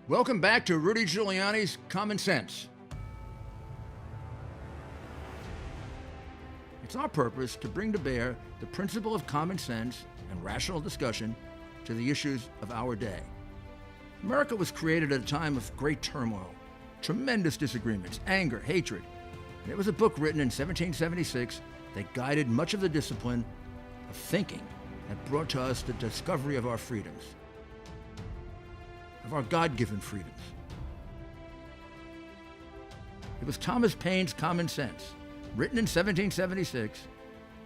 Welcome back to Rudy Giuliani's Common Sense. It's our purpose to bring to bear the principle of common sense and rational discussion to the issues of our day. America was created at a time of great turmoil, tremendous disagreements, anger, hatred. There was a book written in 1776 that guided much of the discipline of thinking that brought to us the discovery of our freedoms, of our God-given freedoms. It was Thomas Paine's Common Sense, written in 1776,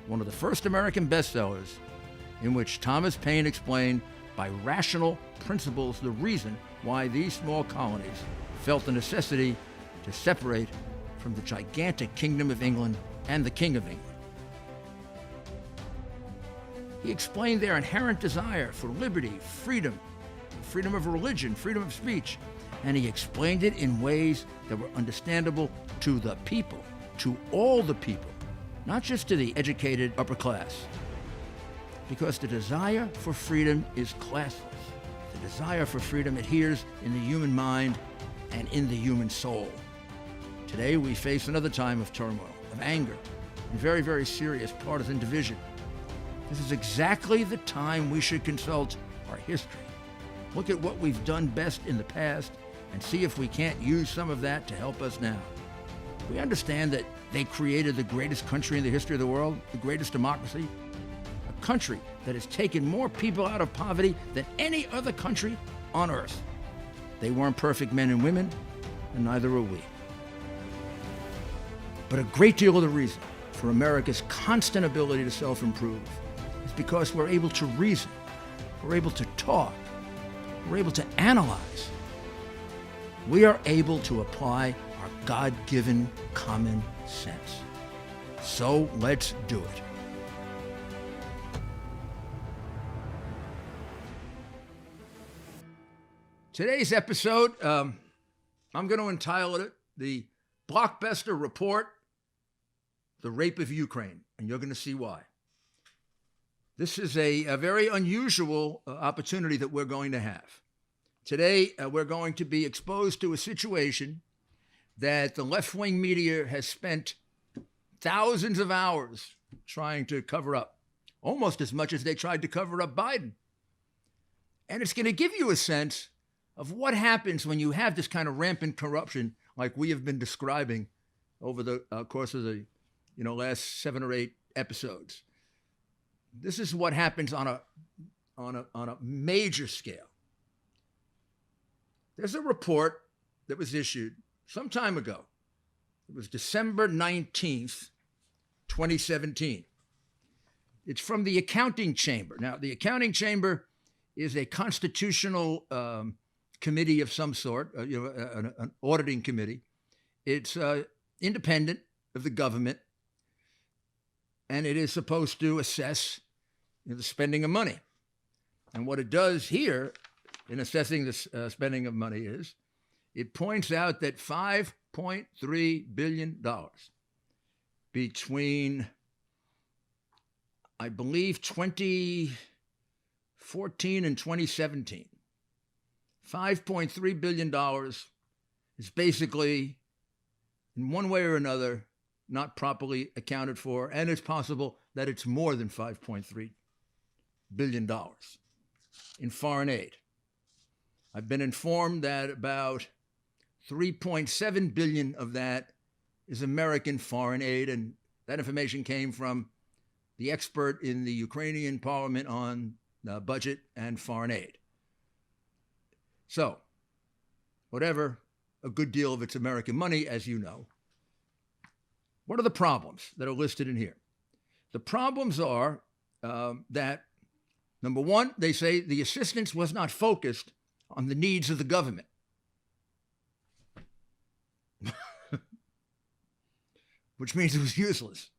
one of the first American bestsellers, in which Thomas Paine explained by rational principles the reason why these small colonies felt the necessity to separate from the gigantic Kingdom of England and the King of England. He explained their inherent desire for liberty, freedom of religion, freedom of speech, and he explained it in ways that were understandable to the people, to all the people, not just to the educated upper class. Because the desire for freedom is classless. The desire for freedom adheres in the human mind and in the human soul. Today we face another time of turmoil, of anger, and very, very serious partisan division. This is exactly the time we should consult our history. Look at what we've done best in the past and see if we can't use some of that to help us now. We understand that they created the greatest country in the history of the world, the greatest democracy, a country that has taken more people out of poverty than any other country on earth. They weren't perfect men and women, and neither are we. But a great deal of the reason for America's constant ability to self-improve is because we're able to reason, we're able to talk, we're able to analyze. We are able to apply our God-given common sense. So let's do it. Today's episode, I'm going to entitle it The BLOCKBUSTER Report, The Rape of Ukraine, and you're going to see why. This is a very unusual opportunity that we're going to have. Today, we're going to be exposed to a situation that the left-wing media has spent thousands of hours trying to cover up, almost as much as they tried to cover up Biden. And it's going to give you a sense of what happens when you have this kind of rampant corruption like we have been describing over the course of the last 7 or 8 episodes. This is what happens on a major scale. There's a report that was issued some time ago. It was December 19th, 2017. It's from the Accounting Chamber. Now, the Accounting Chamber is a constitutional committee of some sort, an auditing committee. It's independent of the government, and it is supposed to assess the spending of money. And what it does here in assessing the spending of money is it points out that $5.3 billion between, I believe, 2014 and 2017, $5.3 billion is basically, in one way or another, not properly accounted for, and it's possible that it's more than $5.3 billion in foreign aid. I've been informed that about $3.7 billion of that is American foreign aid, and that information came from the expert in the Ukrainian parliament on budget and foreign aid. So, whatever, a good deal of it's American money, as you know. What are the problems that are listed in here? The problems are that, number one, they say the assistance was not focused on the needs of the government. Which means it was useless.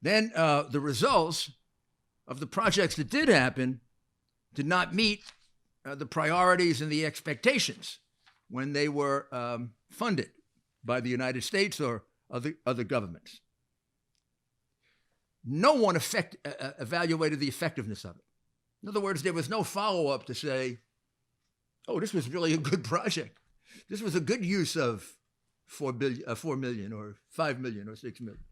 Then the results of the projects that did happen did not meet the priorities and the expectations when they were funded by the United States or other governments. No one evaluated the effectiveness of it. In other words, there was no follow-up to say, oh, this was really a good project. This was a good use of 4 million or 5 million or 6 million.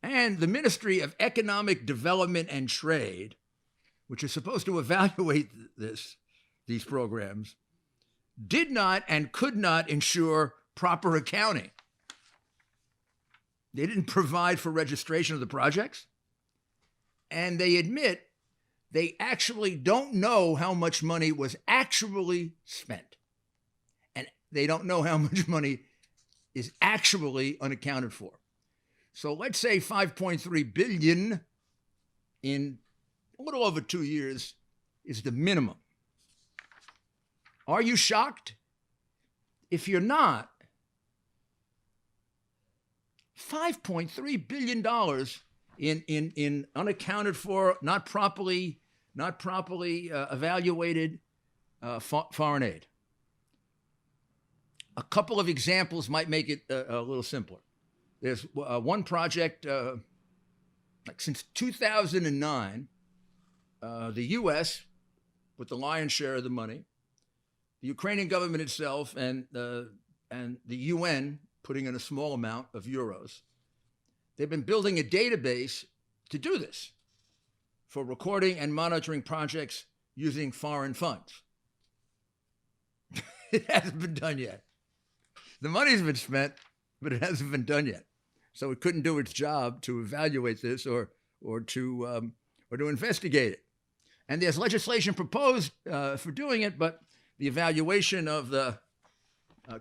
And the Ministry of Economic Development and Trade, which is supposed to evaluate these programs, did not and could not ensure proper accounting. They didn't provide for registration of the projects, and they admit they actually don't know how much money was actually spent. And they don't know how much money is actually unaccounted for. So let's say 5.3 billion in a little over 2 years is the minimum. Are you shocked? If you're not, $5.3 billion in unaccounted for, not properly evaluated foreign aid. A couple of examples might make it a little simpler. There's one project, like since 2009, the U.S., with the lion's share of the money, the Ukrainian government itself, and the UN putting in a small amount of euros, they've been building a database to do this for recording and monitoring projects using foreign funds. It hasn't been done yet. The money's been spent, but it hasn't been done yet. So it couldn't do its job to evaluate this or to investigate it. And there's legislation proposed for doing it, but the evaluation of the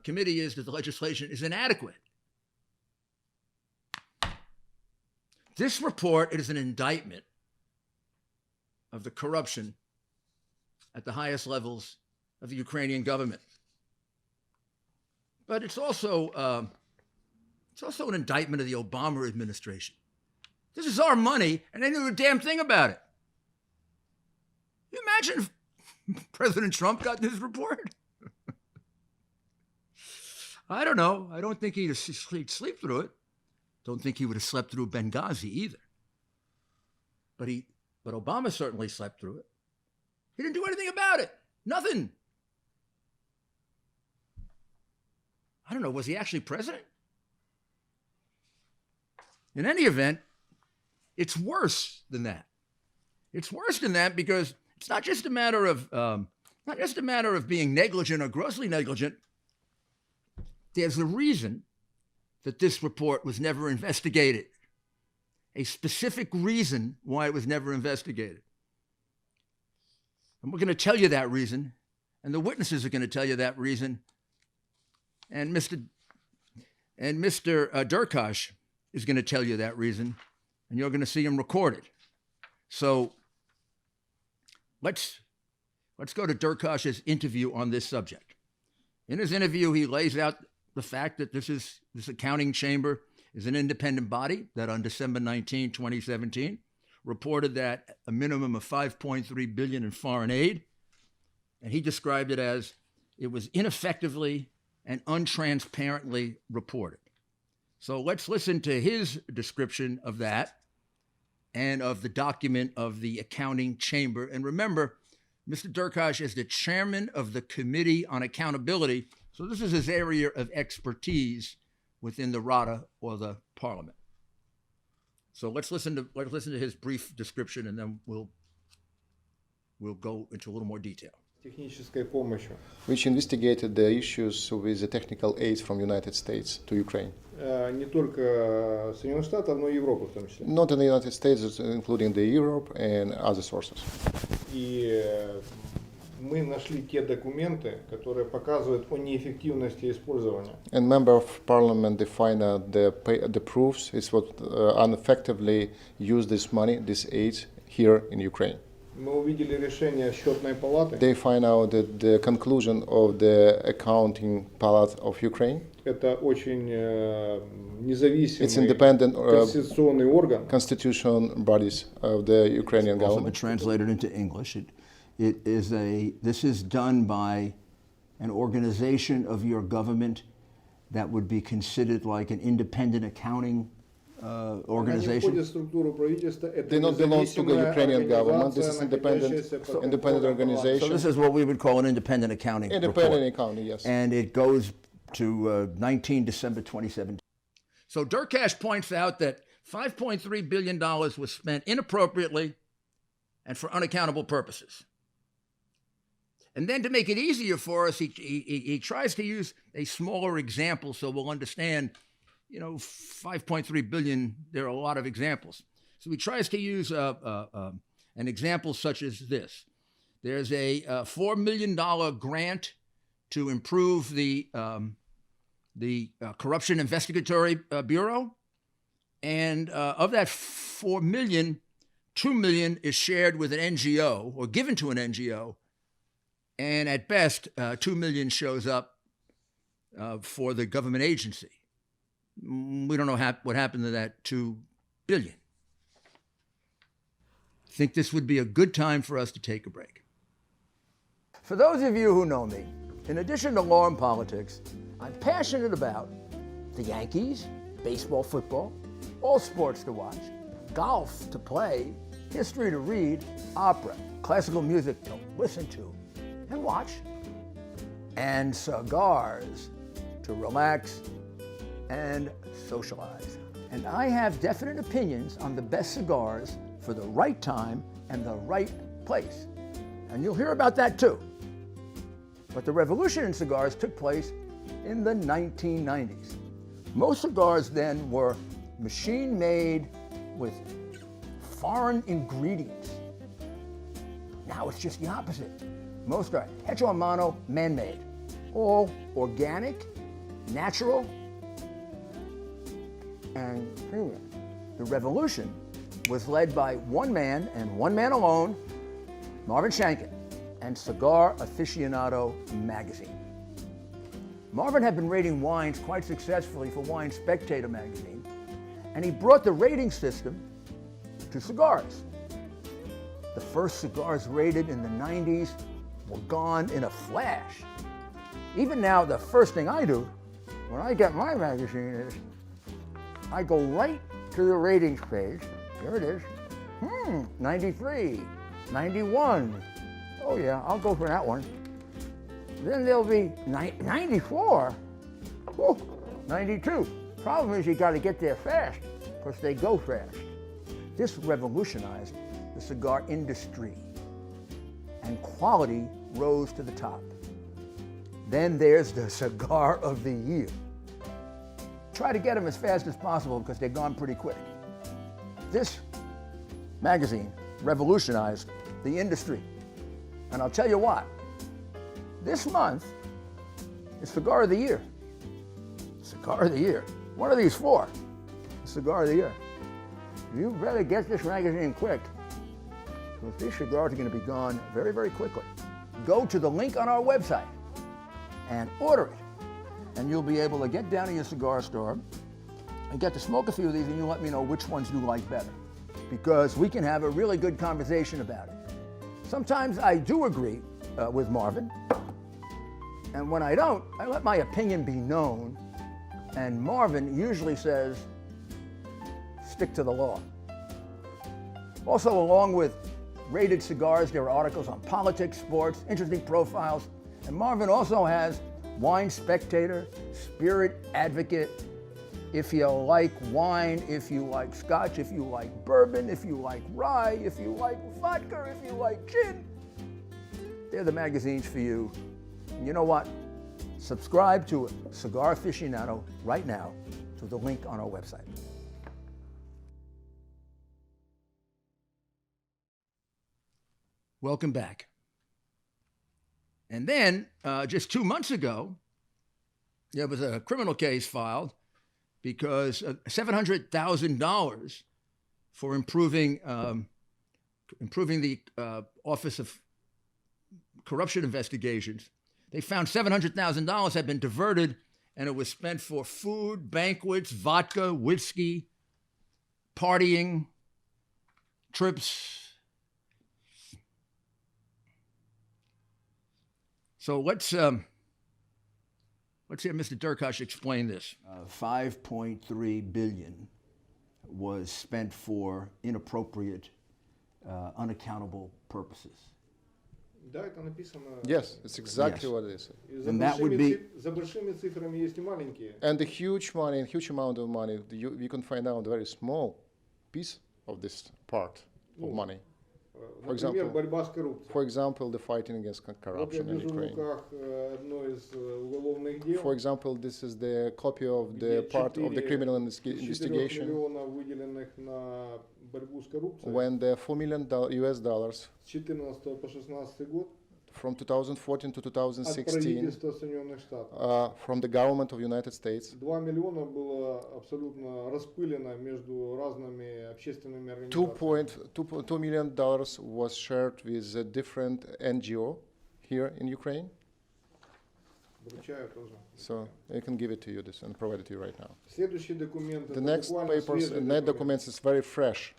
committee is that the legislation is inadequate. This report is an indictment of the corruption at the highest levels of the Ukrainian government. But it's also an indictment of the Obama administration. This is our money, and they knew a damn thing about it. Can you imagine if President Trump got this report? I don't know. I don't think he'd sleep through it. Don't think he would have slept through Benghazi either. But Obama certainly slept through it. He didn't do anything about it. Nothing. I don't know. Was he actually president? In any event, it's worse than that. It's worse than that because it's not just a matter of being negligent or grossly negligent. There's a reason that this report was never investigated. A specific reason why it was never investigated. And we're going to tell you that reason, and the witnesses are going to tell you that reason. And Mr. Durkash is going to tell you that reason, and you're going to see him recorded. So let's go to Durkash's interview on this subject. In his interview, he lays out the fact that this accounting chamber is an independent body that on December 19, 2017, reported that a minimum of $5.3 billion in foreign aid, and he described it as it was ineffectively and untransparently reported. So let's listen to his description of that and of the document of the accounting chamber. And remember, Mr. Durkash is the chairman of the Committee on Accountability. So this is his area of expertise within the Rada or the Parliament. So let's listen to his brief description, and then we'll go into a little more detail. Which investigated the issues with the technical aid from United States to Ukraine. Не только Соединенных Штатов, но и Европы в том числе. Not in the United States, including the Europe and other sources. И мы нашли те документы, которые показывают о неэффективности использования. And member of parliament define the proofs is what ineffectively use this money, this aid here in Ukraine. Мы увидели решение счетной палаты. They find out that the conclusion of the accounting palate of Ukraine. Это очень независимый конституционный орган. Constitutional bodies of the Ukrainian government. Also been translated into English. This is done by an organization of your government that would be considered like an independent accounting Они organization. входят в структуру правительства. Это They not belong to the независимая Ukrainian government. This is организация, находящаяся под independent контролем organization. So this is what we would call an independent accounting Independent report. accounting, yes. And it goes to 19 December 2017. So Durkash points out that $5.3 billion was spent inappropriately and for unaccountable purposes. And then to make it easier for us, he tries to use a smaller example so we'll understand, 5.3 billion, there are a lot of examples. So he tries to use an example such as this. There's a $4 million grant to improve the Corruption Investigatory Bureau. And of that $4 million, $2 million is shared with an NGO or given to an NGO. And at best, $2 million shows up for the government agency. We don't know what happened to that $2 billion. I think this would be a good time for us to take a break. For those of you who know me, in addition to law and politics, I'm passionate about the Yankees, baseball, football, all sports to watch, golf to play, history to read, opera, classical music to listen to and watch, and cigars to relax and socialize. And I have definite opinions on the best cigars for the right time and the right place. And you'll hear about that too. But the revolution in cigars took place in the 1990s. Most cigars then were machine-made with foreign ingredients. Now it's just the opposite. Most are hecho a mano, man-made, all organic, natural, and premium. The revolution was led by one man and one man alone, Marvin Shanken, and Cigar Aficionado magazine. Marvin had been rating wines quite successfully for Wine Spectator magazine, and he brought the rating system to cigars. The first cigars rated in the 90s were gone in a flash. Even now, the first thing I do when I get my magazine is I go right to the ratings page. Here it is. 93, 91. Oh yeah, I'll go for that one. Then there'll be 94. Whew, 92. Problem is you got to get there fast because they go fast. This revolutionized the cigar industry and quality rose to the top. Then there's the Cigar of the Year. Try to get them as fast as possible because they're gone pretty quick. This magazine revolutionized the industry. And I'll tell you what, this month is Cigar of the Year. Cigar of the Year. What are these for? Cigar of the Year. You better get this magazine quick because these cigars are going to be gone very, very quickly. Go to the link on our website and order it. And you'll be able to get down to your cigar store and get to smoke a few of these, and you let me know which ones you like better, because we can have a really good conversation about it. Sometimes I do agree with Marvin, and when I don't, I let my opinion be known, and Marvin usually says, stick to the law. Also, along with rated cigars, there are articles on politics, sports, interesting profiles, and Marvin also has Wine Spectator, Spirit Advocate. If you like wine, if you like scotch, if you like bourbon, if you like rye, if you like vodka, if you like gin, they're the magazines for you. And you know what? Subscribe to Cigar Aficionado right now through the link on our website. Welcome back. And then, just 2 months ago, there was a criminal case filed because $700,000 for improving the Office of Corruption Investigations. They found $700,000 had been diverted, and it was spent for food, banquets, vodka, whiskey, partying, trips. So let's hear Mr. Durkash explain this. $5.3 billion was spent for inappropriate, unaccountable purposes. Да, это написано. Yes, it's exactly Yes. what it is. И за And that would большими be- за большими цифрами есть и маленькие. And the huge money, huge amount of money, you can find out a very small piece of this part of money. Например, example, борьба с коррупцией. For example, the fighting against Вот я corruption in держу в Ukraine. руках одно из уголовных дел. For example, this is the copy of the где part of the 4 criminal 4 investigation миллионов, выделенных на борьбу с коррупцией. when the $4 million US dollars С 14 по 16 год from 2014 to от 2016 правительства Соединенных Штатов. from the government of United States. 2 миллиона было абсолютно распылено между разными общественными $2 организациями. million was shared with a different NGO here in Ukraine. Вручаю тоже. So I can give it to you this and provide it to you right now. Следующий документ The это next буквально papers, свежий net документ. documents is very fresh.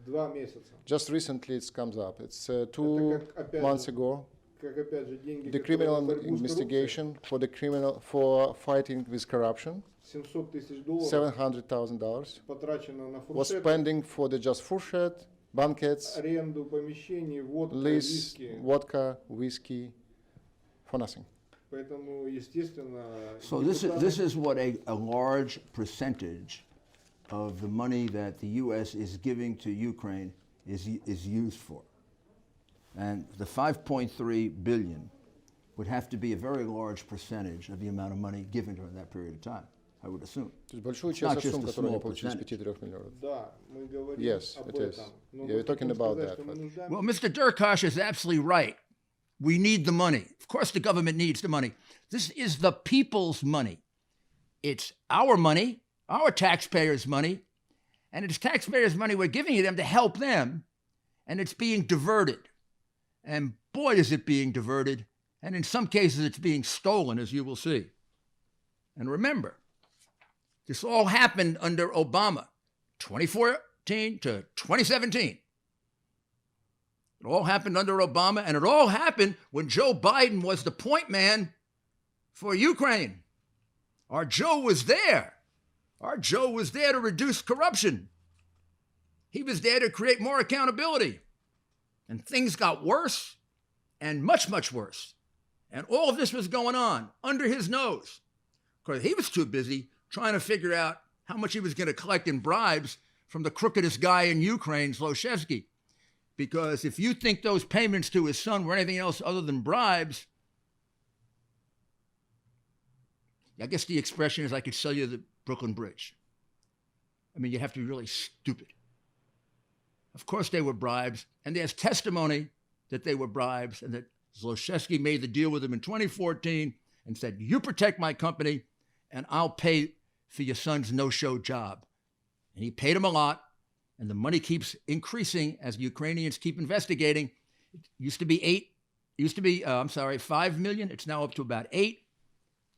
2 месяца. Just recently it comes up. It's Это 2 как, опять months же, ago. как опять же деньги, The которые на criminal борьбу с коррупцией, investigation for fighting with corruption, $700 тысяч долларов $700,000 потрачено на was фуршеты, spending for the just furшет, banquets, аренду помещений, водка, lease, виски. vodka, whiskey, for nothing. Поэтому, естественно, So this is what a large percentage of the money that the U.S. is giving to Ukraine is used for. And the 5.3 billion would have to be a very large percentage of the amount of money given during that period of time, I would assume. То есть большую not часть just сумм, a которую они small получили с percentage. 5-3 миллиардов. да, мы говорим Yes, об it is. этом. Но Yeah, we're talking хотим about сказать, that, что мы but- нуждаемся. Well, Mr. Durkosh is absolutely right. We need the money. Of course, the government needs the money. This is the people's money. It's our money, our taxpayers' money, and it's taxpayers' money we're giving them to help them, and it's being diverted. And boy, is it being diverted. And in some cases, it's being stolen, as you will see. And remember, this all happened under Obama, 2014 to 2017. It all happened under Obama, and it all happened when Joe Biden was the point man for Ukraine. Our Joe was there. Our Joe was there to reduce corruption. He was there to create more accountability. And things got worse and much, much worse. And all of this was going on under his nose. Because he was too busy trying to figure out how much he was going to collect in bribes from the crookedest guy in Ukraine, Zlochevsky. Because if you think those payments to his son were anything else other than bribes, I guess the expression is I could sell you the Brooklyn Bridge. I mean, you have to be really stupid. Of course they were bribes, and there's testimony that they were bribes and that Zlochevsky made the deal with him in 2014 and said, you protect my company and I'll pay for your son's no-show job. And he paid him a lot, and the money keeps increasing as the Ukrainians keep investigating. It used to be 5 million. It's now up to about 8.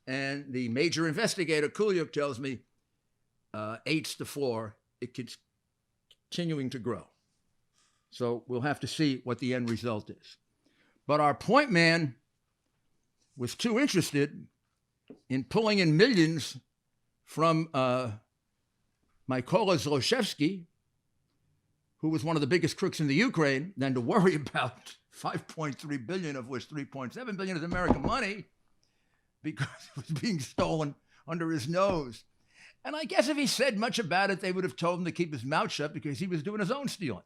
And the major investigator, Kulyuk, tells me 8's the floor. It keeps continuing to grow. So we'll have to see what the end result is. But our point man was too interested in pulling in millions from Mykola Zlochevsky, who was one of the biggest crooks in the Ukraine, than to worry about 5.3 billion, of which 3.7 billion is American money, because it was being stolen under his nose. And I guess if he said much about it, they would have told him to keep his mouth shut because he was doing his own stealing.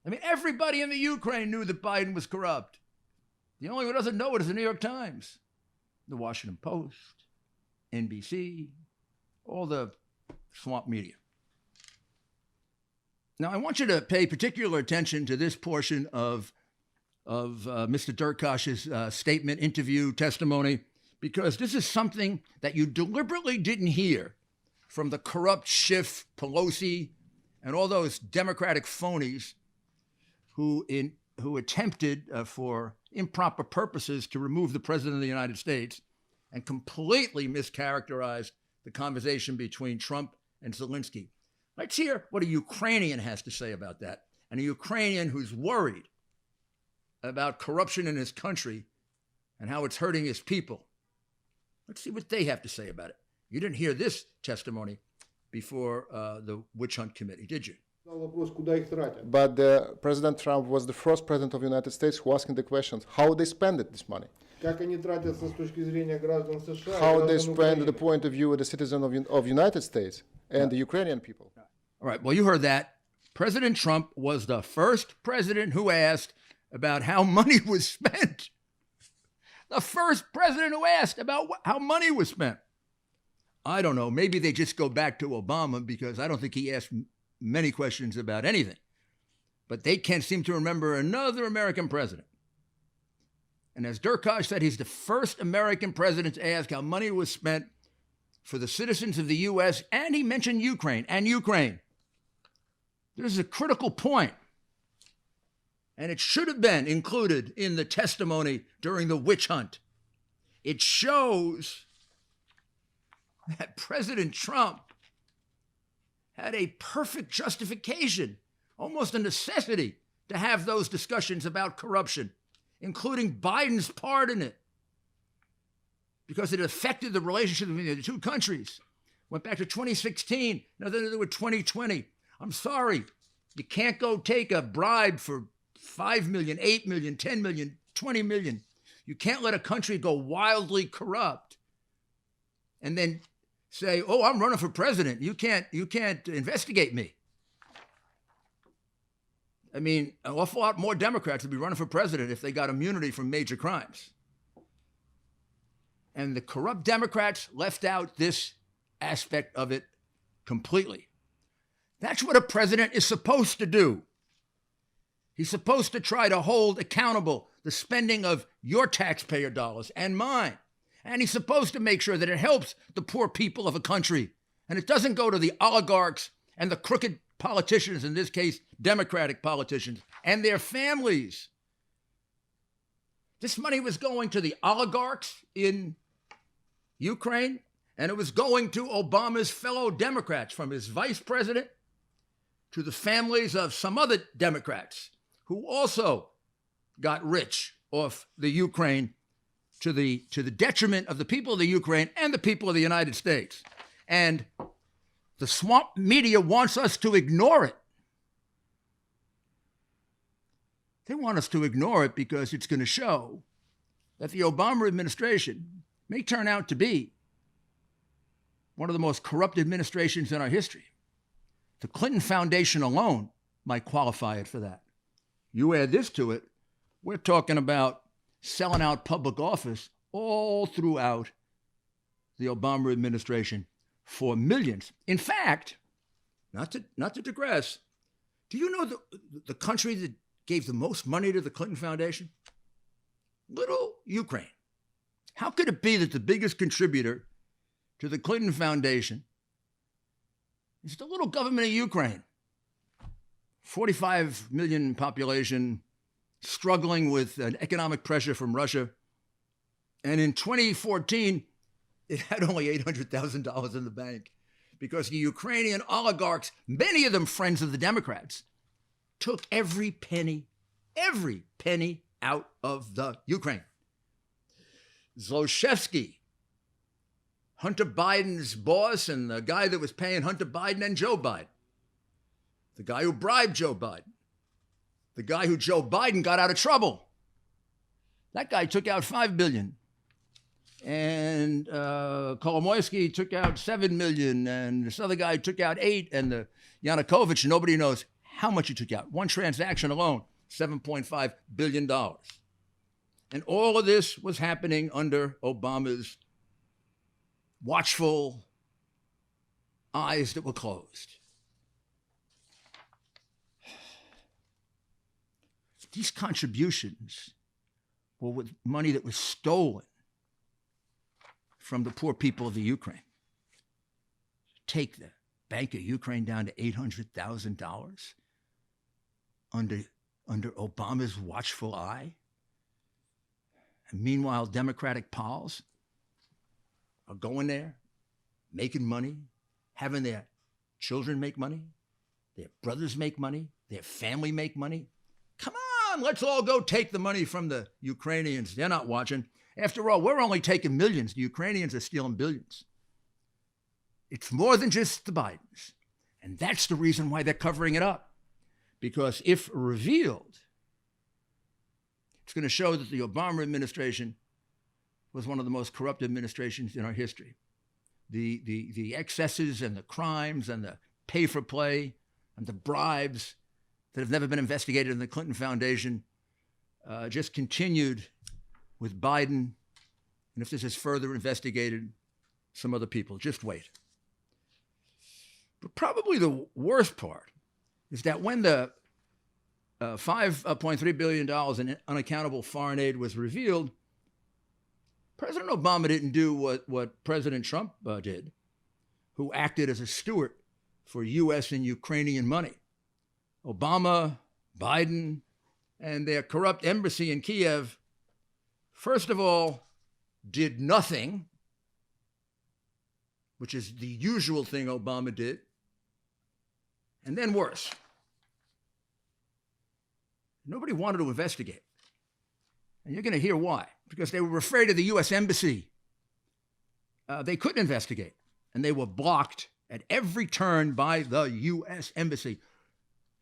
I mean, everybody in the Ukraine knew that Biden was corrupt. The only one who doesn't know it is the New York Times, the Washington Post, NBC, all the swamp media. Now, I want you to pay particular attention to this portion of Mr. Durkosh's statement, interview, testimony, because this is something that you deliberately didn't hear from the corrupt Schiff, Pelosi, and all those Democratic phonies who attempted for improper purposes to remove the President of the United States and completely mischaracterized the conversation between Trump and Zelensky. Let's hear what a Ukrainian has to say about that, and a Ukrainian who's worried about corruption in his country and how it's hurting his people. Let's see what they have to say about it. You didn't hear this testimony before the witch hunt committee, did you? Задал вопрос, куда их тратят. But President Trump was the first president of the United States who asking the questions how they spend this money, Как они тратятся с точки зрения граждан США и how they граждан spend the Украины. point of view of the citizen of United States and the Ukrainian people. All right, well, you heard that. President Trump was the first president who asked about how money was spent. The first president who asked about how money was spent. I don't know. Maybe they just go back to Obama because I don't think he asked many questions about anything. But they can't seem to remember another American president. And as Durkheim said, he's the first American president to ask how money was spent for the citizens of the U.S., and he mentioned Ukraine and Ukraine. This is a critical point, and it should have been included in the testimony during the witch hunt. It shows that President Trump had a perfect justification, almost a necessity, to have those discussions about corruption, including Biden's part in it, because it affected the relationship between the two countries. Went back to 2016, nothing to do with 2020. I'm sorry, you can't go take a bribe for 5 million, 8 million, 10 million, 20 million. You can't let a country go wildly corrupt and then say, oh, I'm running for president. You can't investigate me. I mean, an awful lot more Democrats would be running for president if they got immunity from major crimes. And the corrupt Democrats left out this aspect of it completely. That's what a president is supposed to do. He's supposed to try to hold accountable the spending of your taxpayer dollars and mine. And he's supposed to make sure that it helps the poor people of a country. And it doesn't go to the oligarchs and the crooked politicians, in this case, Democratic politicians, and their families. This money was going to the oligarchs in Ukraine, and it was going to Obama's fellow Democrats, from his vice president to the families of some other Democrats who also got rich off the Ukraine, to the detriment of the people of the Ukraine and the people of the United States. And the swamp media wants us to ignore it. They want us to ignore it because it's going to show that the Obama administration may turn out to be one of the most corrupt administrations in our history. The Clinton Foundation alone might qualify it for that. You add this to it, we're talking about selling out public office all throughout the Obama administration for millions. In fact, not to digress, do you know the country that gave the most money to the Clinton Foundation? Little Ukraine. How could it be that the biggest contributor to the Clinton Foundation is the little government of Ukraine? 45 million population, struggling with an economic pressure from Russia. And in 2014, it had only $800,000 in the bank because the Ukrainian oligarchs, many of them friends of the Democrats, took every penny out of the Ukraine. Zlochevsky, Hunter Biden's boss and the guy that was paying Hunter Biden and Joe Biden, the guy who bribed Joe Biden, the guy who Joe Biden got out of trouble. That guy took out $5 billion. And Kolomoisky took out $7 million. And this other guy took out $8 million. And the Yanukovych, nobody knows how much he took out. One transaction alone, $7.5 billion. And all of this was happening under Obama's watchful eyes that were closed. These contributions were with money that was stolen from the poor people of the Ukraine. Take the Bank of Ukraine down to $800,000 under Obama's watchful eye. And meanwhile, Democratic pals are going there, making money, having their children make money, their brothers make money, their family make money. Come on, let's all go take the money from the Ukrainians. They're not watching. After all, we're only taking millions. The Ukrainians are stealing billions. It's more than just the Bidens. And that's the reason why they're covering it up. Because if revealed, it's going to show that the Obama administration was one of the most corrupt administrations in our history. The excesses and the crimes and the pay for play and the bribes that have never been investigated in the Clinton Foundation just continued with Biden. And if this is further investigated, some other people, just wait. But probably the worst part is that when the $5.3 billion in unaccountable foreign aid was revealed, President Obama didn't do what President Trump did, who acted as a steward for U.S. and Ukrainian money. Obama, Biden, and their corrupt embassy in Kiev, first of all, did nothing, which is the usual thing Obama did, and then worse. Nobody wanted to investigate. And you're going to hear why. Because they were afraid of the U.S. Embassy. They couldn't investigate. And they were blocked at every turn by the U.S. Embassy.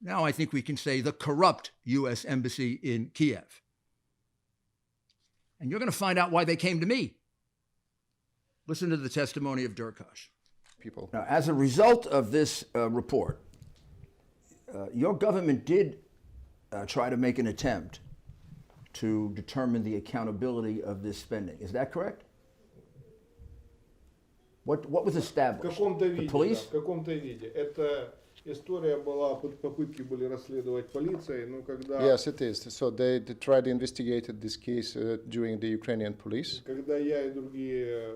Now I think we can say the corrupt U.S. Embassy in Kiev. And you're going to find out why they came to me. Listen to the testimony of Durkash. People. Now, as a result of this report, your government did try to make an attempt to determine the accountability of this spending. Is that correct? What was established? The police? В каком-то виде. Эта история была, попытки были расследовать полицией, но когда... Yes, it is. So they tried to investigate this case during the Ukrainian police. Когда я и другие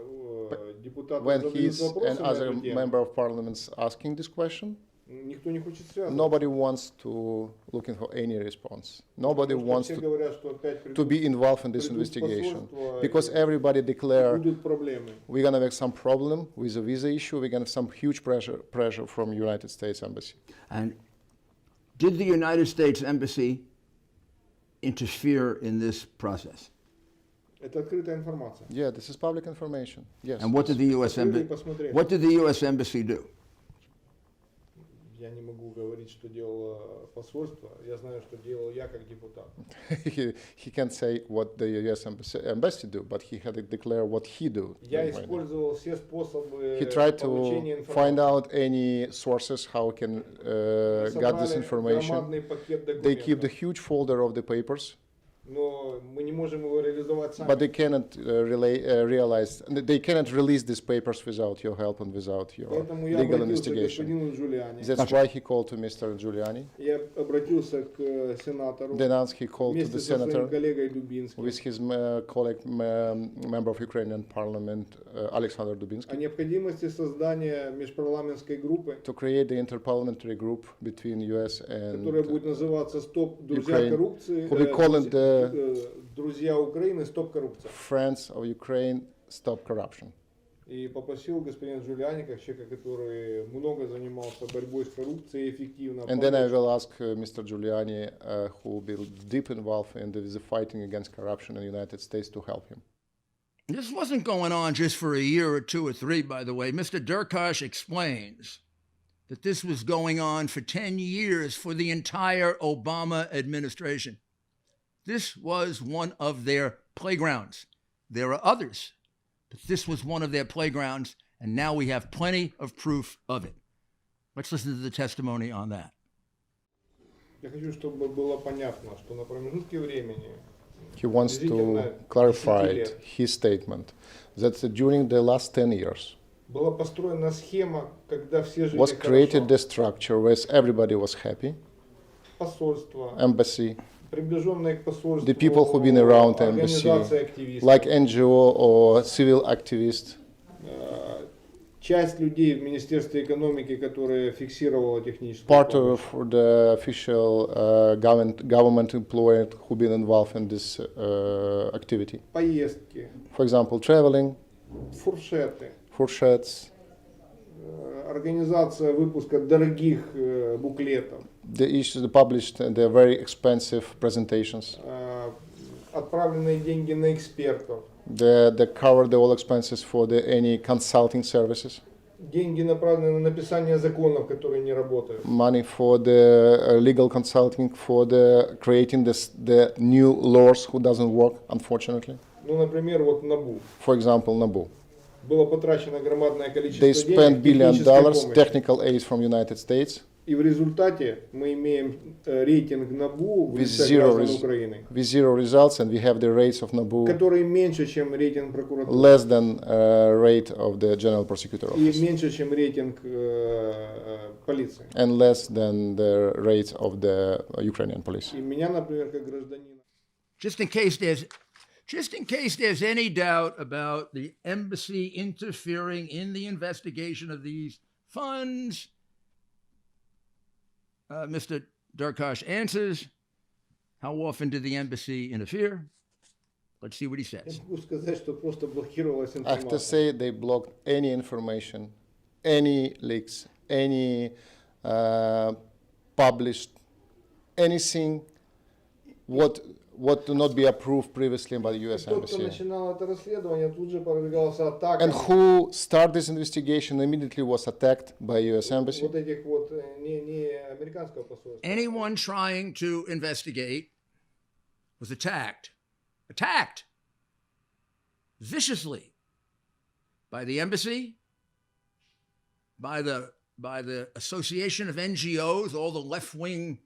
депутаты When задают he's вопросы and на other эту тему, member of parliament asking this question, никто не хочет связываться. nobody wants to looking for any response. Nobody Потому что wants все to говорят, что опять to be придут, involved in this придут investigation посольства, because и everybody declare будут проблемы. we're gonna have some problem with the visa issue. We're gonna have some huge pressure from United States Embassy. And did the United States Embassy interfere in this process? Это открытая информация. Yeah, this is public information. Yes. And what did the U.S. Открыли и Embassy? посмотрели. What did the U.S. Embassy do? Я не могу говорить, что делало посольство. Я знаю, что делал я как депутат. he can't say what the U.S. embassy do, but he had to declare what he do. Я использовал все способы He tried получения to информации. find out any sources how can get this information. Громадный пакет They keep the документов. huge folder of the papers, Но мы не можем его реализовать сами. but they cannot realize, they cannot release these papers without your help and without your Поэтому я legal обратился к investigation. господину Джулиани. That's why he called to Mr. Giuliani. Я обратился к сенатору Then he called to вместе the со своим senator коллегой Дубинским with his colleague, member of Ukrainian parliament, Alexander о Dubinsky, необходимости создания межпарламентской группы, to create the interparliamentary group between US которая and будет называться «Стоп, друзья Ukraine, коррупции», who we call it the «Друзья Украины, стоп коррупция». Friends of Ukraine Stop Corruption. И попросил господина Джулиани, как человека, который много занимался борьбой с коррупцией, эффективно, And then I помочь. will ask Mr. Giuliani, who will be deep involved in the fighting against corruption in the United States, to help him. This wasn't going on just for a year or two or three, by the way. Mr. Durkash explains that this was going on for 10 years for the entire Obama administration. This was one of their playgrounds. There are others, but this was one of their playgrounds, and now we have plenty of proof of it. Let's listen to the testimony on that. Я хочу, чтобы было понятно, что на промежутке времени He wants to clarify his statement that during the last 10 years была построена схема, когда все жили was created хорошо. the structure where everybody was happy, Посольство, embassy, приближенные к посольству, the people who've been around embassy, организации активистов, like NGO or civil activists, часть людей в Министерстве экономики, которая фиксировала техническую part помощь. of the official government employed who've been involved in this activity. Поездки, For example, traveling, фуршеты, fourchettes, организация выпуска дорогих буклетов, the issues published, the very expensive presentations, отправленные деньги на экспертов. the cover the all expenses for any consulting services. Деньги направлены на написание законов, которые не работают. Money for the legal consulting, for the creating the new laws who doesn't work, unfortunately. Ну, например, вот НАБУ. For example, NABU. Было потрачено громадное количество They spent денег $1 billion технической помощи. technical aid from United States И в результате мы имеем рейтинг НАБУ в with лице zero, граждан Украины, results, and we have the rates of NABU который меньше, чем рейтинг прокуратуры. less than rate of the General Prosecutor И Office меньше, чем рейтинг полиции. and less than the rates of the Ukrainian police. И меня, например, как гражданина. Just in case there's any doubt about the embassy interfering in the investigation of these funds, Mr. Darkash answers, how often did the embassy interfere? Let's see what he Я says. могу сказать, что просто блокировалась I have to информация. say they blocked any information, any leaks, any published, anything what to not be approved previously by the U.S. Тот, кто Embassy. начинал это расследование, тут же подвергался атакам. And who started this investigation immediately was attacked by U.S. Embassy. Вот этих вот не американского посольства. Anyone trying to investigate was attacked viciously by the embassy, by the association of NGOs, all the left-wing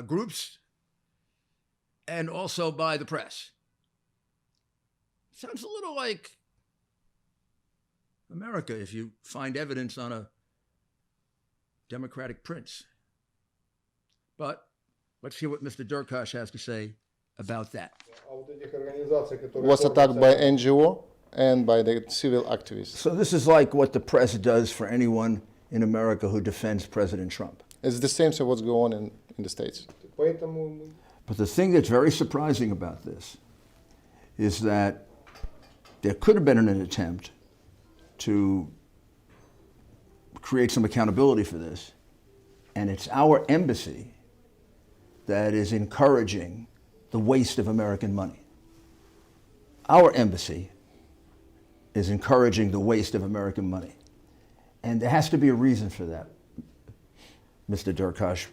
groups, and also by the press. Sounds a little like America if you find evidence on a Democratic prince. But let's hear what Mr. Durkash has to say about that. А вот этих организаций, которые Was attacked by кормятся- NGO and by the civil activists. So this is like what the press does for anyone in America who defends President Trump. It's the same as what's going on in the States. Поэтому мы- But the thing that's very surprising about this is that there could have been an attempt to create some accountability for this, and it's our embassy that is encouraging the waste of American money. Our embassy is encouraging the waste of American money. And there has to be a reason for that, Mr. Durkash.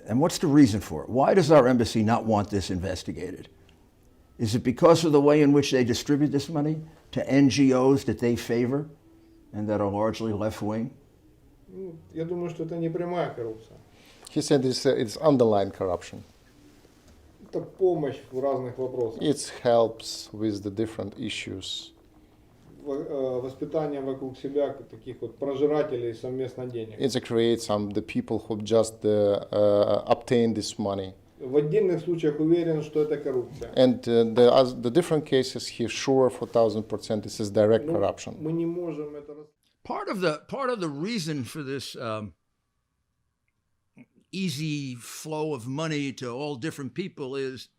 And what's the reason for it? Why does our embassy not want this investigated? Is it because of the way in which they distribute this money to NGOs that they favor and that are largely left-wing? ну, я думаю, что это не прямая коррупция. He said it's underlying corruption. Это помощь в разных вопросах. It helps with the different issues. Воспитание вокруг себя таких вот прожирателей совместно денег. It creates the people who just obtain this money. В отдельных случаях уверен, что это коррупция. And the different cases, he's sure for 1000% this is direct Ну, corruption. мы не можем это Part of the reason for this easy flow of money to all different people is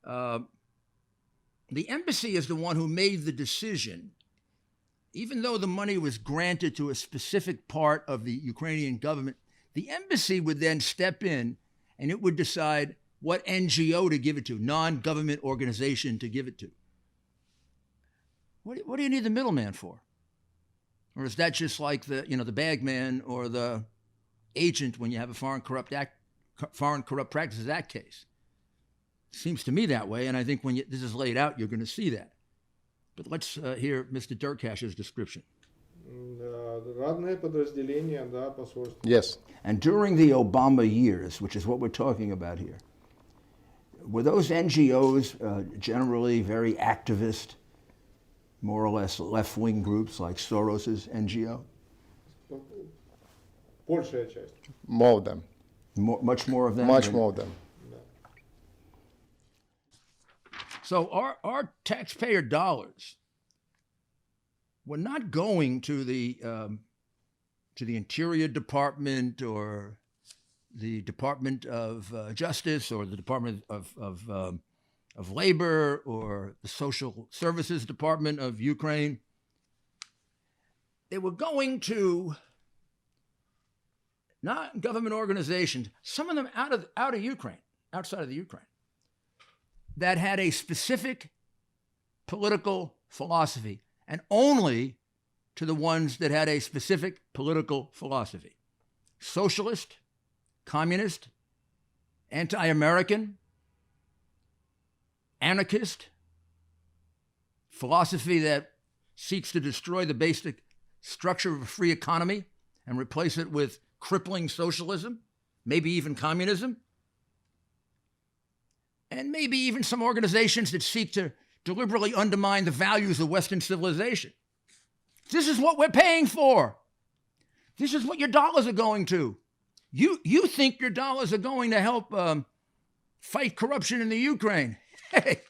the embassy is the one who made the decision. Even though the money was granted to a specific part of the Ukrainian government, the embassy would then step in and it would decide what NGO to give it to, non-government organization to give it to. What do you need the middleman for? Or is that just like the bagman or the agent when you have a Foreign Corrupt Practices Act case? Seems to me that way, and I think when this is laid out, you're going to see that. But let's hear Mr. Durkash's description. разные подразделения, да, посольства. Yes. And during the Obama years, which is what we're talking about here, were those NGOs generally very activist, more or less left-wing groups like Soros's NGO? Большая часть. More of them. Much more of them? Much more of them. So our taxpayer dollars were not going to the Interior Department or the Department of Justice or the Department of Labor or the Social Services Department of Ukraine. They were going to not government organizations, some of them out of Ukraine, outside of the Ukraine, that had a specific political philosophy and only to the ones that had a specific political philosophy: socialist, communist, anti-American, anarchist, philosophy that seeks to destroy the basic structure of a free economy and replace it with crippling socialism, maybe even communism, and maybe even some organizations that seek to deliberately undermine the values of Western civilization. This is what we're paying for. This is what your dollars are going to. You think your dollars are going to help fight corruption in the Ukraine. Hey,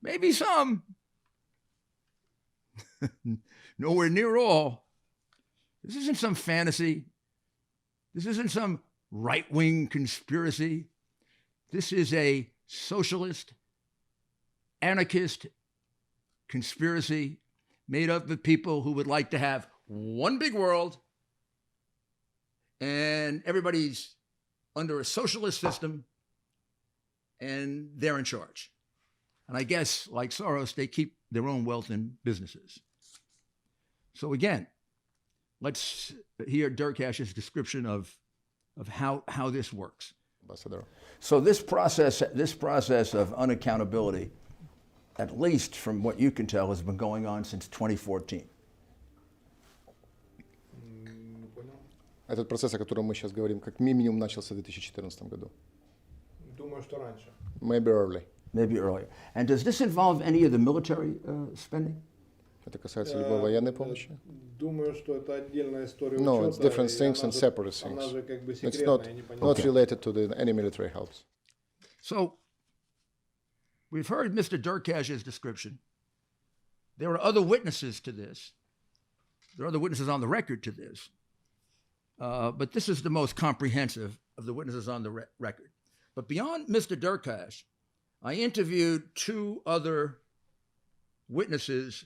maybe some. Nowhere near all. This isn't some fantasy. This isn't some right-wing conspiracy. This is a socialist, anarchist conspiracy made up of people who would like to have one big world and everybody's under a socialist system and they're in charge. And I guess, like Soros, they keep their own wealth in businesses. So again, let's hear Derkash's description of how this works. Ambassador. So this process of unaccountability, at least from what you can tell, has been going on since 2014. Этот процесс, о котором мы сейчас говорим, как минимум начался в 2014 году. Думаю, что раньше. Maybe early. Maybe earlier. And does this involve any of the military spending? Это касается любой военной помощи? Думаю, что это отдельная история No, учета, it's different и things она and же- separate things. Она же как бы It's секретная, not related to any military helps. So we've heard Mr. Derkash's description. There are other witnesses to this. There are other witnesses on the record to this. But this is the most comprehensive of the witnesses on the record. But beyond Mr. Derkash, I interviewed two other witnesses,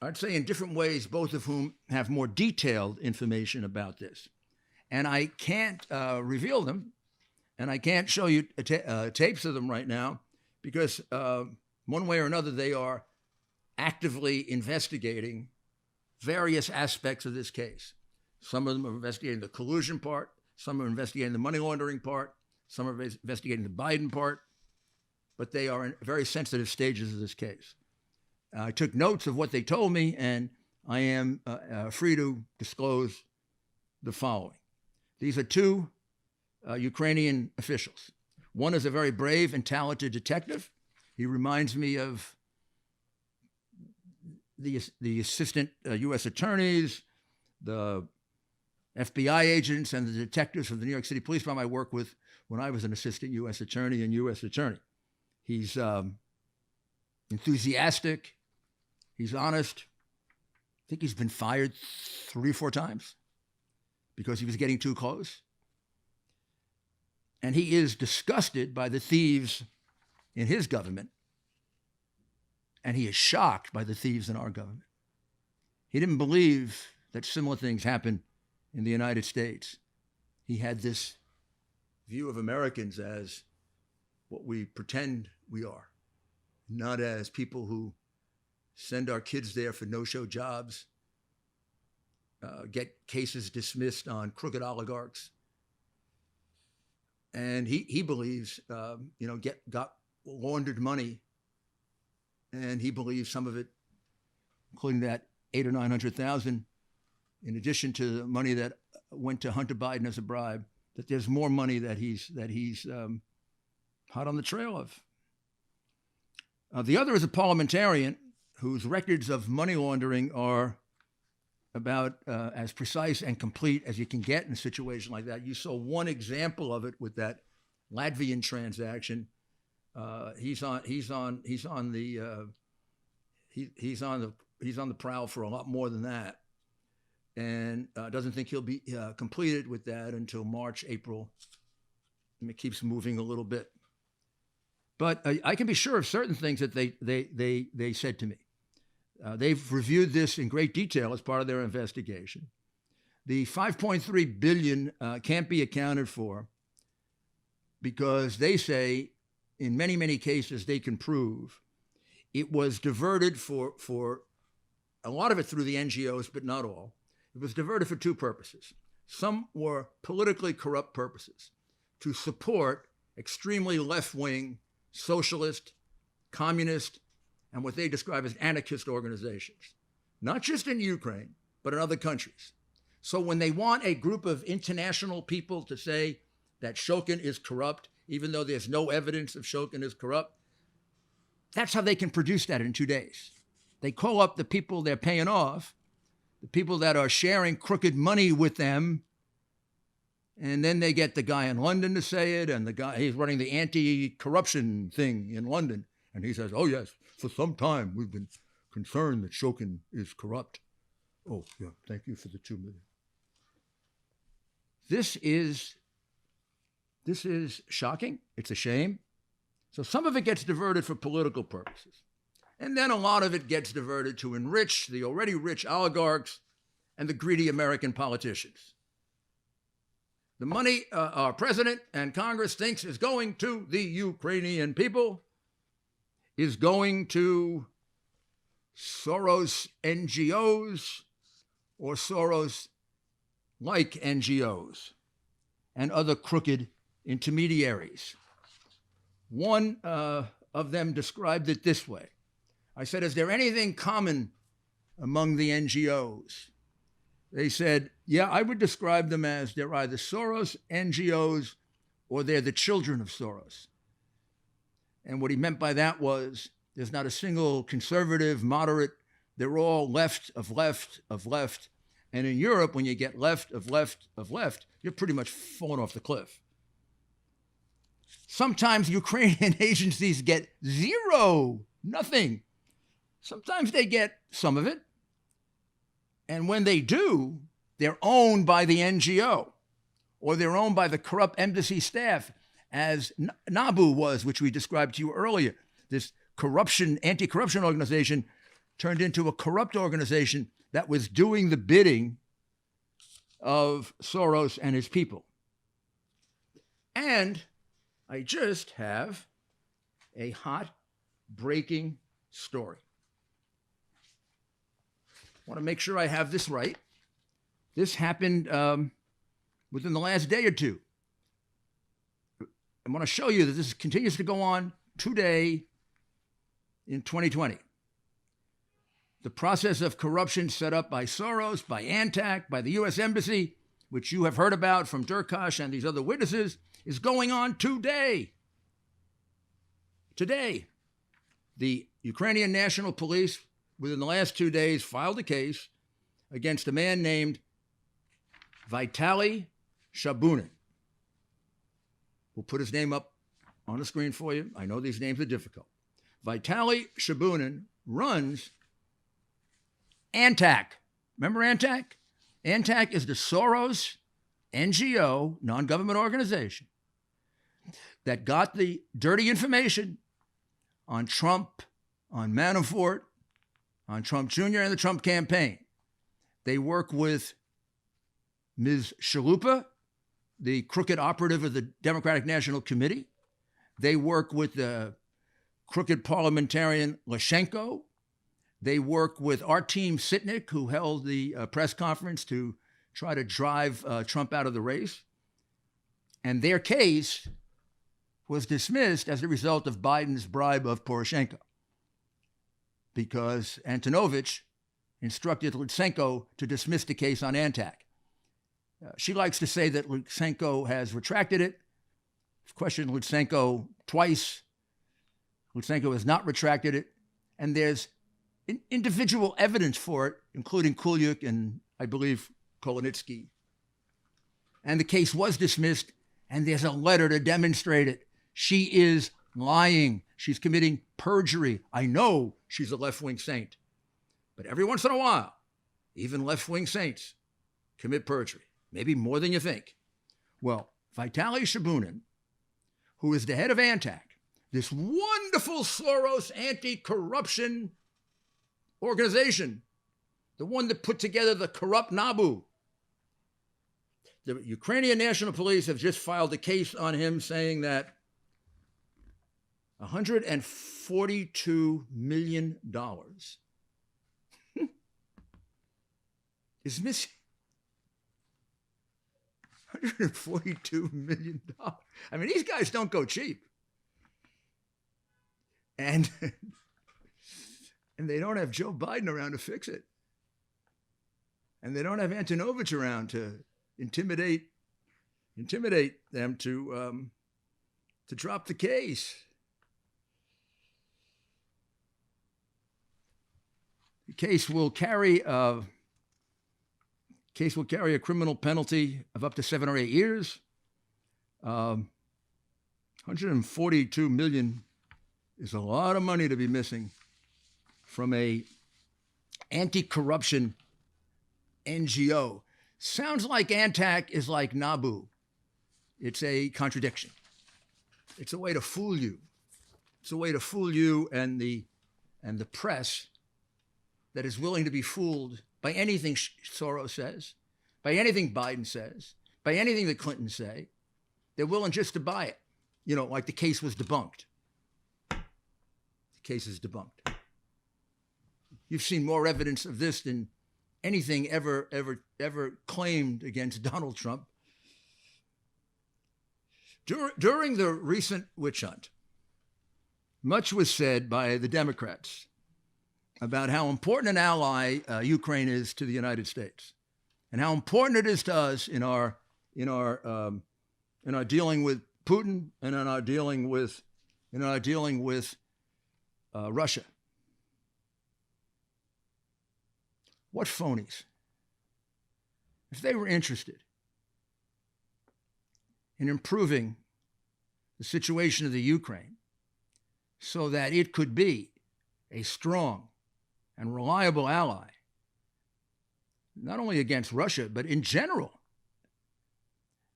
I'd say in different ways, both of whom have more detailed information about this. And I can't reveal them, and I can't show you tapes of them right now, because one way or another, they are actively investigating various aspects of this case. Some of them are investigating the collusion part. Some are investigating the money laundering part. Some are investigating the Biden part. But they are in very sensitive stages of this case. I took notes of what they told me, and I am free to disclose the following. These are two Ukrainian officials. One is a very brave and talented detective. He reminds me of the assistant U.S. attorneys, the FBI agents, and the detectives from the New York City Police Department I worked with when I was an assistant U.S. attorney and U.S. attorney. He's enthusiastic. He's honest. I think he's been fired 3 or 4 times because he was getting too close. And he is disgusted by the thieves in his government. And he is shocked by the thieves in our government. He didn't believe that similar things happen in the United States. He had this view of Americans as what we pretend we are, not as people who send our kids there for no-show jobs, get cases dismissed on crooked oligarchs. And he believes, got laundered money, and he believes some of it, including that 800,000 or 900,000, in addition to the money that went to Hunter Biden as a bribe, that there's more money that he's hot on the trail of. The other is a parliamentarian whose records of money laundering are about as precise and complete as you can get in a situation like that. You saw one example of it with that Latvian transaction. He's on the prowl for a lot more than that, and doesn't think he'll be completed with that until March, April. And it keeps moving a little bit. But I can be sure of certain things that they said to me. They've reviewed this in great detail as part of their investigation. The $5.3 billion can't be accounted for because they say, in many, many cases, they can prove it was diverted for a lot of it through the NGOs, but not all. It was diverted for two purposes. Some were politically corrupt purposes, to support extremely left-wing, socialist, communist, and what they describe as anarchist organizations, not just in Ukraine, but in other countries. So when they want a group of international people to say that Shokin is corrupt, even though there's no evidence of Shokin is corrupt, that's how they can produce that in 2 days. They call up the people they're paying off, the people that are sharing crooked money with them, and then they get the guy in London to say it, and the guy, he's running the anti-corruption thing in London, and he says, oh yes, for some time we've been concerned that Shokin is corrupt. Oh yeah, thank you for the 2 million. This is shocking. It's a shame. So some of it gets diverted for political purposes. And then a lot of it gets diverted to enrich the already rich oligarchs and the greedy American politicians. The money our president and Congress thinks is going to the Ukrainian people is going to Soros NGOs or Soros-like NGOs and other crooked intermediaries. One of them described it this way. I said, is there anything common among the NGOs? They said, yeah, I would describe them as they're either Soros NGOs or they're the children of Soros. And what he meant by that was there's not a single conservative, moderate, they're all left of left of left. And in Europe, when you get left of left of left, you're pretty much falling off the cliff. Sometimes Ukrainian agencies get zero, nothing. Sometimes they get some of it. And when they do, they're owned by the NGO or they're owned by the corrupt embassy staff, as NABU was, which we described to you earlier. This corruption, anti-corruption organization turned into a corrupt organization that was doing the bidding of Soros and his people. And I just have a hot, breaking story. I want to make sure I have this right. This happened within the last day or two. I want to show you that this continues to go on today in 2020. The process of corruption set up by Soros, by ANTAC, by the U.S. Embassy, which you have heard about from Durkash and these other witnesses, is going on today. Today, the Ukrainian National Police, within the last 2 days, filed a case against a man named Vitaly Shabunin. We'll put his name up on the screen for you. I know these names are difficult. Vitaly Shabunin runs ANTAC. Remember ANTAC? ANTAC is the Soros NGO, non-government organization, that got the dirty information on Trump, on Manafort, on Trump Jr. and the Trump campaign. They work with Ms. Shalupa, the crooked operative of the Democratic National Committee. They work with the crooked parliamentarian Lashenko. They work with Artem Sitnik, who held the press conference to try to drive Trump out of the race. And their case was dismissed as a result of Biden's bribe of Poroshenko, because Antonovich instructed Lutsenko to dismiss the case on ANTAC. She likes to say that Lutsenko has retracted it. I've questioned Lutsenko twice. Lutsenko has not retracted it. And there's individual evidence for it, including Kulyuk and, I believe, Kolonitsky. And the case was dismissed, and there's a letter to demonstrate it. She is lying. She's committing perjury. I know she's a left-wing saint. But every once in a while, even left-wing saints commit perjury, maybe more than you think. Well, Vitaly Shabunin, who is the head of ANTAC, this wonderful Soros anti-corruption organization, the one that put together the corrupt NABU. The Ukrainian National Police have just filed a case on him saying that $142 million is missing $142 million. I mean, these guys don't go cheap. And, and they don't have Joe Biden around to fix it. And they don't have Antonovich around to intimidate them to drop the case. The case will carry a criminal penalty of up to 7 or 8 years. 142 million is a lot of money to be missing from a anti-corruption NGO. Sounds like ANTAC is like NABU. It's a contradiction. It's a way to fool you. It's a way to fool you and the press that is willing to be fooled by anything Soros says, by anything Biden says, by anything the Clintons say. They're willing just to buy it. You know, like the case was debunked. The case is debunked. You've seen more evidence of this than anything ever claimed against Donald Trump. During the recent witch hunt, much was said by the Democrats about how important an ally Ukraine is to the United States, and how important it is to us in our dealing with Putin and in our dealing with Russia. What phonies! If they were interested in improving the situation of the Ukraine so that it could be a strong and reliable ally, not only against Russia, but in general,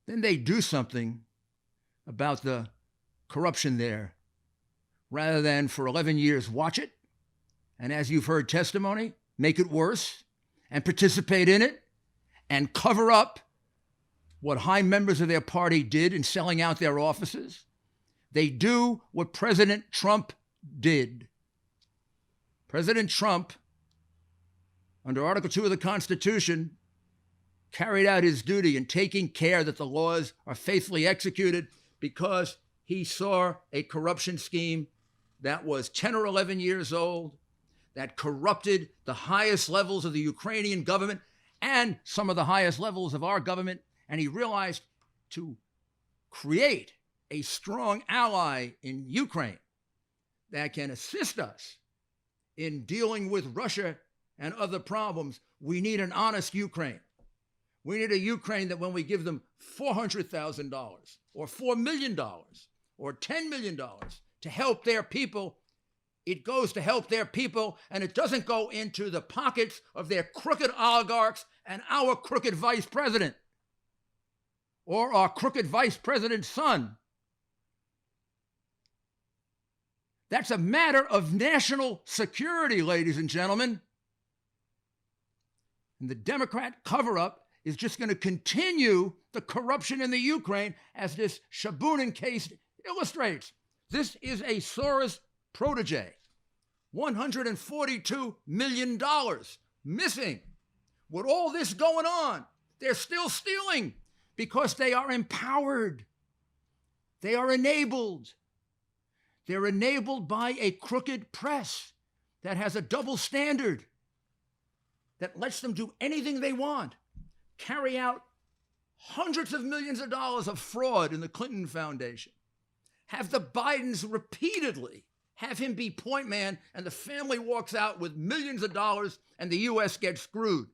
then they do something about the corruption there rather than for 11 years watch it, and as you've heard testimony, make it worse and participate in it and cover up what high members of their party did in selling out their offices. They do what President Trump did. President Trump, under Article 2 of the Constitution, carried out his duty in taking care that the laws are faithfully executed because he saw a corruption scheme that was 10 or 11 years old, that corrupted the highest levels of the Ukrainian government and some of the highest levels of our government. And he realized to create a strong ally in Ukraine that can assist us in dealing with Russia and other problems, we need an honest Ukraine. We need a Ukraine that when we give them $400,000 or $4 million or $10 million to help their people, it goes to help their people and it doesn't go into the pockets of their crooked oligarchs and our crooked vice president or our crooked vice president's son. That's a matter of national security, ladies and gentlemen. And the Democrat cover-up is just going to continue the corruption in the Ukraine, as this Shabunin case illustrates. This is a Soros protege. $142 million missing. With all this going on, they're still stealing because they are empowered. They are enabled. They're enabled by a crooked press that has a double standard, that lets them do anything they want, carry out hundreds of millions of dollars of fraud in the Clinton Foundation, have the Bidens repeatedly have him be point man, and the family walks out with millions of dollars and the U.S. gets screwed.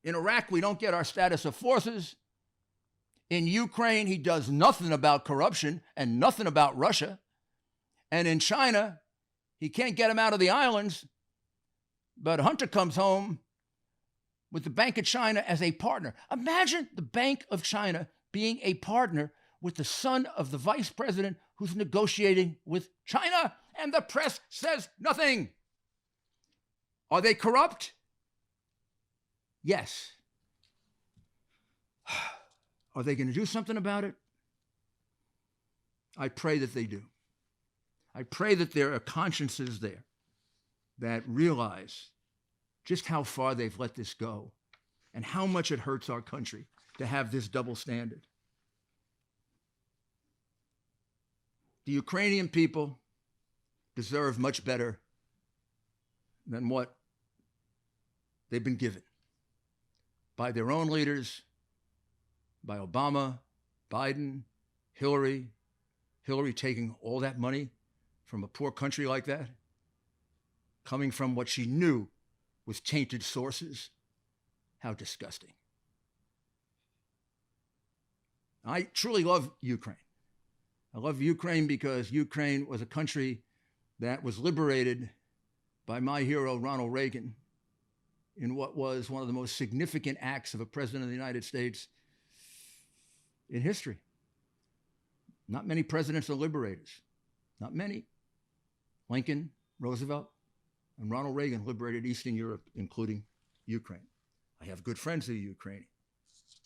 In Iraq, we don't get our status of forces. In Ukraine, he does nothing about corruption and nothing about Russia. And in China, he can't get him out of the islands, but Hunter comes home with the Bank of China as a partner. Imagine the Bank of China being a partner with the son of the vice president who's negotiating with China, and the press says nothing. Are they corrupt? Yes. Are they going to do something about it? I pray that they do. I pray that there are consciences there that realize just how far they've let this go and how much it hurts our country to have this double standard. The Ukrainian people deserve much better than what they've been given by their own leaders, by Obama, Biden, Hillary taking all that money from a poor country like that, coming from what she knew was tainted sources. How disgusting. I truly love Ukraine. I love Ukraine because Ukraine was a country that was liberated by my hero, Ronald Reagan, in what was one of the most significant acts of a president of the United States in history. Not many presidents are liberators. Not many. Lincoln, Roosevelt, and Ronald Reagan liberated Eastern Europe, including Ukraine. I have good friends who are Ukrainian,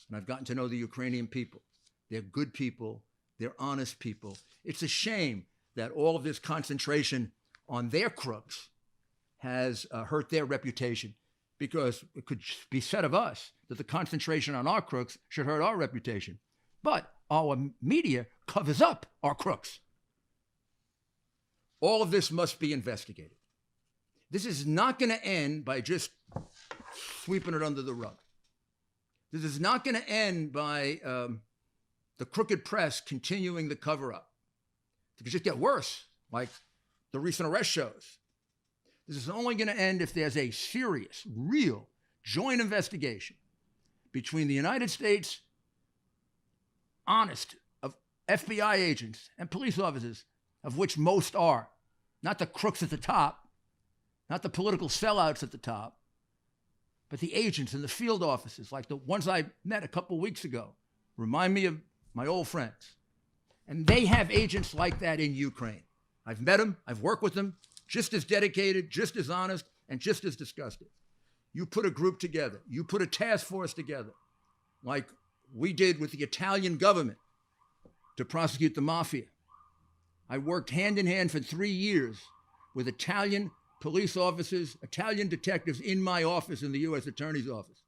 and I've gotten to know the Ukrainian people. They're good people. They're honest people. It's a shame that all of this concentration on their crooks has hurt their reputation, because it could be said of us that the concentration on our crooks should hurt our reputation. But our media covers up our crooks. All of this must be investigated. This is not going to end by just sweeping it under the rug. This is not going to end by the crooked press continuing the cover-up. It could just get worse, like the recent arrest shows. This is only going to end if there's a serious, real, joint investigation between the United States, honest, of FBI agents and police officers, of which most are, not the crooks at the top, not the political sellouts at the top, but the agents and the field officers, like the ones I met a couple weeks ago, remind me of my old friends. And they have agents like that in Ukraine. I've met them, I've worked with them, just as dedicated, just as honest, and just as disgusted. You put a group together, you put a task force together, like we did with the Italian government to prosecute the mafia. I worked hand in hand for 3 years with Italian police officers, Italian detectives in my office in the U.S. Attorney's Office.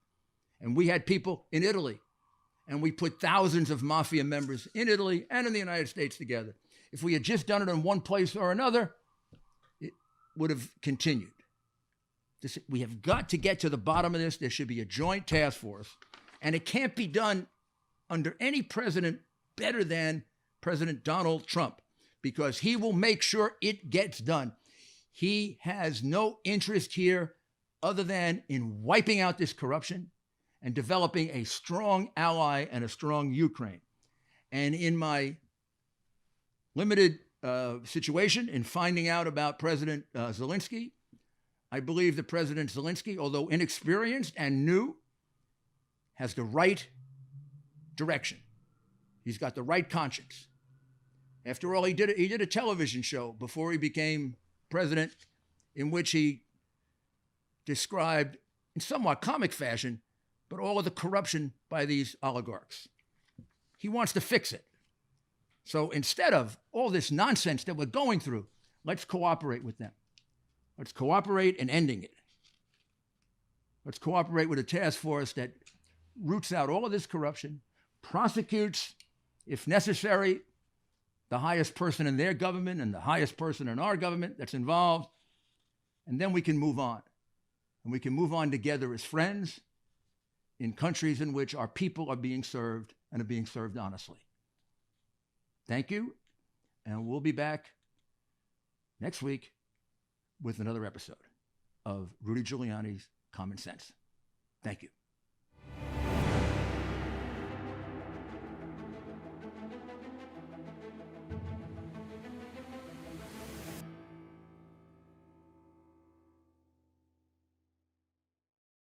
And we had people in Italy, and we put thousands of mafia members in Italy and in the United States together. If we had just done it in one place or another, it would have continued. We have got to get to the bottom of this. There should be a joint task force, and it can't be done under any president better than President Donald Trump, because he will make sure it gets done. He has no interest here other than in wiping out this corruption and developing a strong ally and a strong Ukraine. And in my limited situation in finding out about President Zelensky, I believe that President Zelensky, although inexperienced and new, has the right direction. He's got the right conscience. After all, he did a television show before he became president in which he described, in somewhat comic fashion, but all of the corruption by these oligarchs. He wants to fix it. So instead of all this nonsense that we're going through, let's cooperate with them. Let's cooperate in ending it. Let's cooperate with a task force that roots out all of this corruption, prosecutes, if necessary, the highest person in their government and the highest person in our government that's involved, and then we can move on. And we can move on together as friends in countries in which our people are being served and are being served honestly. Thank you, and we'll be back next week with another episode of Rudy Giuliani's Common Sense. Thank you.